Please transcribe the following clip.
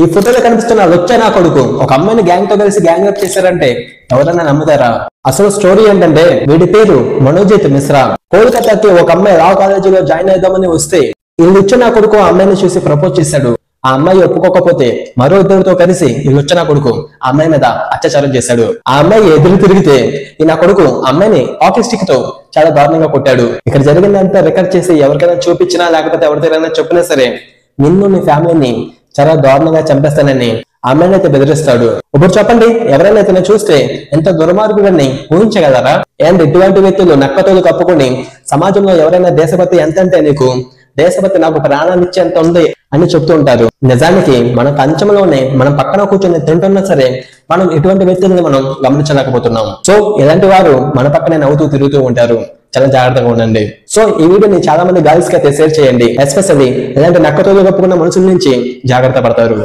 ఈ ఫోటోలో కనిపిస్తున్న లొచ్చ నా కొడుకు ఒక అమ్మాయిని గ్యాంగ్ తో కలిసి గ్యాంగ్ అప్ చేశారంటే ఎవరన్నా నమ్ముతారా? అసలు స్టోరీ ఏంటంటే వీడి పేరు మనోజిత్ మిశ్రా. కోల్కతాకి ఒక అమ్మాయి లా కాలేజీలో జాయిన్ అవుదామని వస్తే ఈ లొచ్చ నా కొడుకు ఆ అమ్మాయిని చూసి ప్రపోజ్ చేశాడు. ఆ అమ్మాయి ఒప్పుకోకపోతే మరో ఇద్దరితో కలిసి ఈ లొచ్చ నా కొడుకు ఆ అమ్మాయి మీద అత్యాచారం చేశాడు. ఆ అమ్మాయి ఎదురు తిరిగితే ఈ నా కొడుకు అమ్మాయిని హాకీ స్టిక్ తో చాలా దారుణంగా కొట్టాడు. ఇక్కడ జరిగిందంతా రికార్డ్ చేసి ఎవరికైనా చూపించినా లేకపోతే ఎవరికైనా చెప్పినా సరే నిన్ను నీ ఫ్యామిలీని చాలా దారుణంగా చంపేస్తానని అమ్మాయిని అయితే బెదిరిస్తాడు. ఇప్పుడు చెప్పండి, ఎవరైనా ఇతను చూస్తే ఎంత దుర్మార్గుడని ఊహించగలరా? అండ్ ఇటువంటి వ్యక్తులు నక్కతోలు కప్పుకొని సమాజంలో ఎవరైనా దేశభక్తి ఎంత అంటే నీకు దేశభక్తి నాకు ప్రాణాన్ని ఇచ్చే ఎంత ఉంది అని చెప్తూ ఉంటారు. నిజానికి మన కంచంలోనే మనం పక్కన కూర్చొని తింటున్నా సరే మనం ఇటువంటి వ్యక్తుల్ని మనం గమనించలేకపోతున్నాం. సో ఇలాంటి వారు మన పక్కనే నవ్వుతూ తిరుగుతూ ఉంటారు. చాలా జాగ్రత్తగా ఉండండి. సో ఈ వీడియోని చాలా మంది గర్ల్స్ కి అయితే షేర్ చేయండి. ఎస్పెషల్లీ ఇలాంటి నక్కతోలు కప్పుకున్న మనుషుల నుంచి జాగ్రత్త పడతారు.